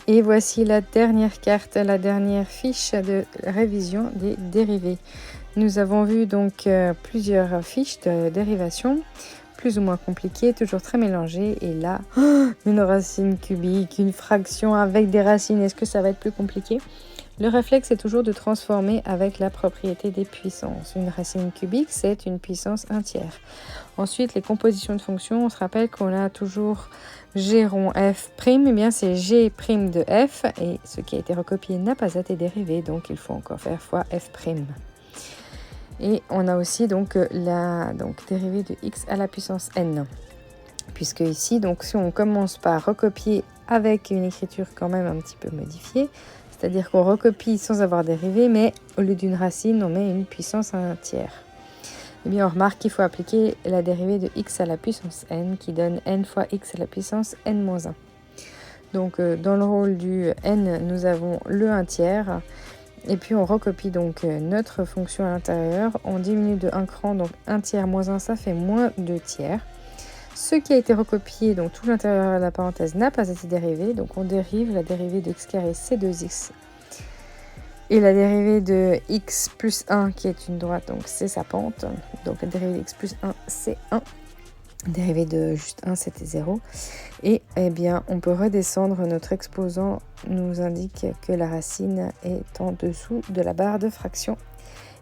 Et voici la dernière carte, la dernière fiche de révision des dérivés. Nous avons vu donc plusieurs fiches de dérivation, plus ou moins compliquées, toujours très mélangées. Et là, une racine cubique, une fraction avec des racines, est-ce que ça va être plus compliqué ? Le réflexe est toujours de transformer avec la propriété des puissances. Une racine cubique, c'est une puissance 1/3. Ensuite, les compositions de fonctions, on se rappelle qu'on a toujours g rond f', eh bien c'est g' de f, et ce qui a été recopié n'a pas été dérivé, donc il faut encore faire fois f'. Et on a aussi donc la dérivée de x à la puissance n. Puisque ici, donc si on commence par recopier avec une écriture quand même un petit peu modifiée, c'est-à-dire qu'on recopie sans avoir dérivé, mais au lieu d'une racine, on met une puissance 1/3. Eh bien, on remarque qu'il faut appliquer la dérivée de x à la puissance n, qui donne n fois x à la puissance n-1. Donc, dans le rôle du n, nous avons le 1/3. Et puis, on recopie donc notre fonction à l'intérieur. On diminue de 1 cran, donc 1/3 moins 1, ça fait moins 2/3. Ce qui a été recopié, donc tout l'intérieur de la parenthèse n'a pas été dérivé. Donc, on dérive la dérivée de x carré, c'est 2x. Et la dérivée de x plus 1, qui est une droite, donc c'est sa pente. Donc la dérivée de x plus 1, c'est 1. La dérivée de juste 1, c'était 0. Et eh bien, on peut redescendre. Notre exposant nous indique que la racine est en dessous de la barre de fraction.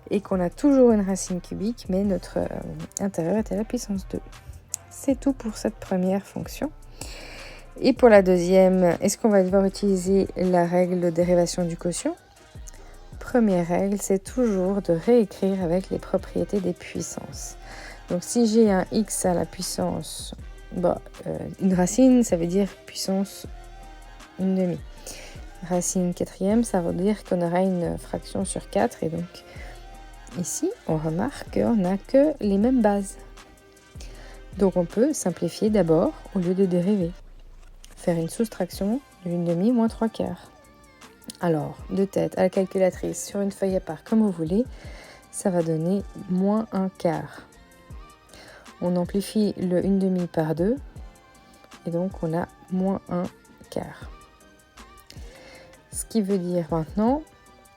Et qu'on a toujours une racine cubique, mais notre intérieur est à la puissance 2. C'est tout pour cette première fonction. Et pour la deuxième, est-ce qu'on va devoir utiliser la règle de dérivation du quotient ? Première règle, c'est toujours de réécrire avec les propriétés des puissances. Donc si j'ai un x à la puissance, une racine, ça veut dire puissance 1/2. Racine quatrième, ça veut dire qu'on aura une fraction sur 4. Et donc ici, on remarque qu'on n'a que les mêmes bases. Donc on peut simplifier d'abord au lieu de dériver. Faire une soustraction de 1/2 moins 3/4. Alors, de tête à la calculatrice, sur une feuille à part, comme vous voulez, ça va donner moins 1/4. On amplifie le 1/2 par 2, et donc on a moins 1/4. Ce qui veut dire maintenant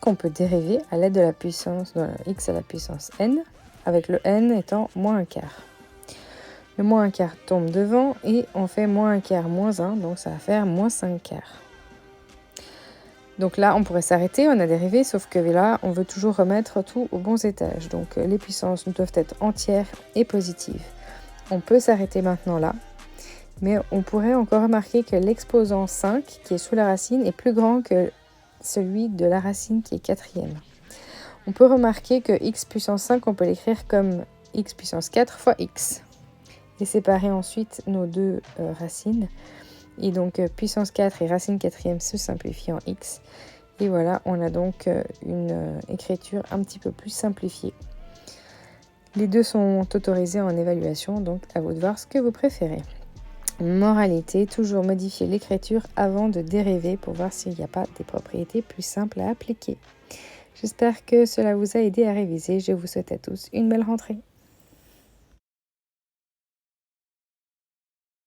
qu'on peut dériver à l'aide de la puissance de x à la puissance n, avec le n étant moins 1/4. Le moins 1/4 tombe devant, et on fait moins 1/4 moins 1, donc ça va faire moins 5/4. Donc là, on pourrait s'arrêter, on a dérivé, sauf que là, on veut toujours remettre tout aux bons étages. Donc les puissances doivent être entières et positives. On peut s'arrêter maintenant là, mais on pourrait encore remarquer que l'exposant 5, qui est sous la racine, est plus grand que celui de la racine qui est quatrième. On peut remarquer que x puissance 5, on peut l'écrire comme x puissance 4 fois x. Et séparer ensuite nos deux racines. Et donc puissance 4 et racine quatrième se simplifient en x. Et voilà, on a donc une écriture un petit peu plus simplifiée. Les deux sont autorisés en évaluation, donc à vous de voir ce que vous préférez. Moralité, toujours modifier l'écriture avant de dériver pour voir s'il n'y a pas des propriétés plus simples à appliquer. J'espère que cela vous a aidé à réviser. Je vous souhaite à tous une belle rentrée.